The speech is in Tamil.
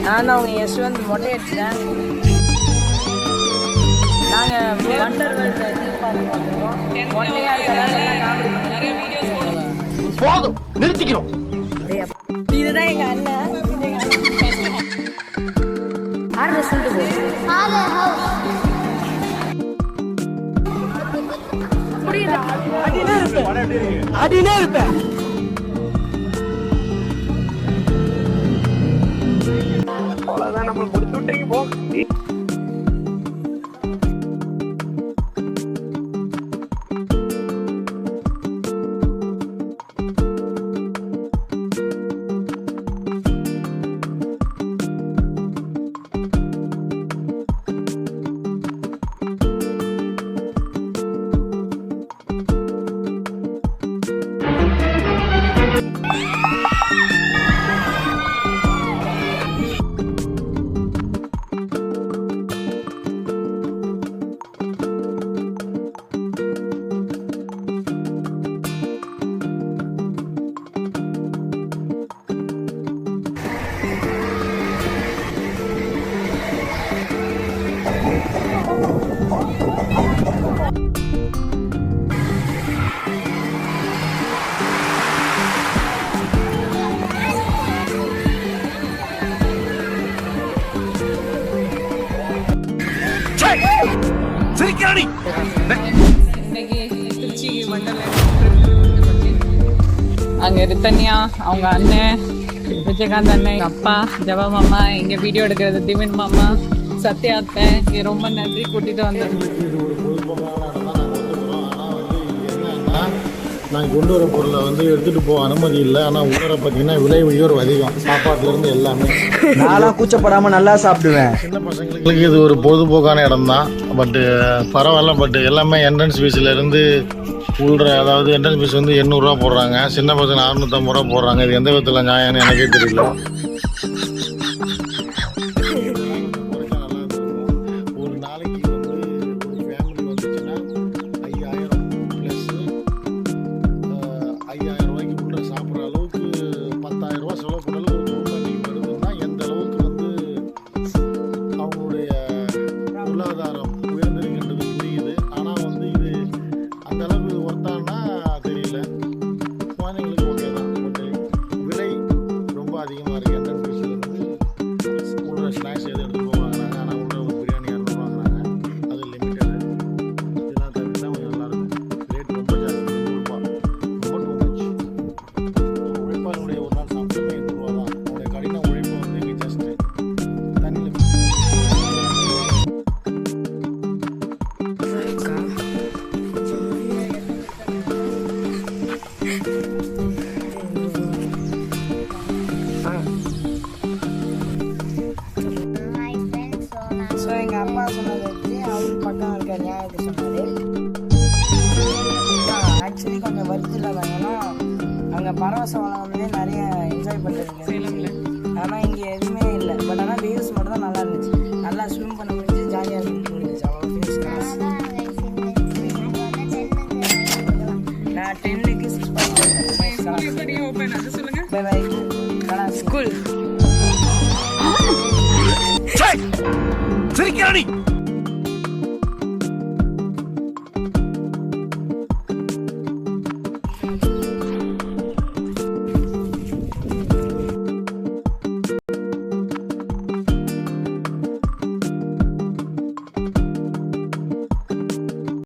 நான் அவங்க யஷ்வந்த் மொட்டை அடிச்சிட்டேன். நாங்கள் வண்டர் போதும் நிறுத்திக்கிறோம். இதுதான் எங்கள் அண்ணன். ஆர்டர் சொல்லிட்டு அடினே இருப்பேன். அவ்வளவுதான், நம்ம முடிச்சு விட்டீங்க போ. அங்கே ரித்தன்யா, அவங்க அண்ணன் விஜயகாந்த் அண்ணன், அப்பா ஜவா மாமா, இங்கே வீடியோ எடுக்கிறது திவின் மாமா, சத்யா அத்தை, இங்கே ரொம்ப நன்றி கூட்டிகிட்டு வந்தோம். நான் கொண்டு வர பொருளை எடுத்துகிட்டு போக அனுமதி இல்லை. ஆனால் உள்ளர பார்த்தீங்கன்னா விலை உயர்வு அதிகம். சாப்பாட்டிலேருந்து எல்லாமே நான்லாம் கூச்சப்படாமல் நல்லா சாப்பிடுவேன். சின்ன பசங்களுக்கு இது ஒரு பொழுதுபோக்கான இடம் தான். பட்டு பரவாயில்ல. பட் எல்லாமே என்ட்ரன்ஸ் ஃபீஸ்லேருந்து உள்ள, அதாவது என்ட்ரன்ஸ் ஃபீஸ் 800 ரூபா போடுறாங்க. சின்ன பசங்க 650 ரூபா போடுறாங்க. இது எந்த விதத்தில் நியாயம்னு எனக்கே தெரியல. ஒரு நாளைக்கு ஒரு ஃபேமிலி வந்துச்சுன்னா 5000 ரூபாய்க்கு உள்ள சாப்பிட்ற அளவுக்கு 10,000 ரூபா செலவு பண்ணல ஒரு குடும்பத்துக்கு வருதுன்னா எந்த அளவுக்கு அவங்களுடைய பொருளாதாரம் உயர்ந்திருக்கின்றது புரியுது. ஆனால் இது அந்த அளவுக்கு ஒர்த்தானா தெரியல. குழந்தைங்களுக்கு ஓகே தான். பட் விலை ரொம்ப அதிகமாக இருக்குது. என்ட்ரன்ஸ் ஃபீஸ்லேருந்து உள்ள ஸ்நாக்ஸ் எது எடுத்து வாங்குறாங்க. ஆனால் உள்ள ஒரு பிரியாணி 200 வாங்குறாங்க. அது லிமிட்டடு. இதெல்லாம் தவிர்த்தா கொஞ்சம் நல்லாயிருக்கும். ரேட் ரொம்ப ஜாஸ்தி. 200 ரூபா ரொம்ப டூ மச். உழைப்பாளனுடைய ஒரு நாள் சாப்பிட்டு 200 ரூபா தான். அவனுடைய கடின உழைப்பு இங்கே ஜஸ்ட்டு தண்ணியில் ஸோ எங்கள் அப்பா சொன்னதை வச்சு அவருக்கு பக்கம் இருக்க நியாயத்தை சொன்னார். ஆக்சுவலி கொஞ்சம் வருத்தத்தில் இருந்தாங்கன்னா அங்கே பரவச உலகம்லேயே நிறைய என்ஜாய் பண்ணுறதுக்கு. ஆனால் இங்கே எதுவுமே இல்லை. பட் ஆனால் வேவ்ஸ் மட்டும் தான் நல்லா இருந்துச்சு. நல்லா ஸ்விம் பண்ண முடிஞ்சு, ஜாலியாக இருந்துச்சு. அவ்வளோ ஃபினிஷ் கிளாஸ். நான் 10க்கு 6 பை பை ஸ்கூல் சிரிக்கிறானி.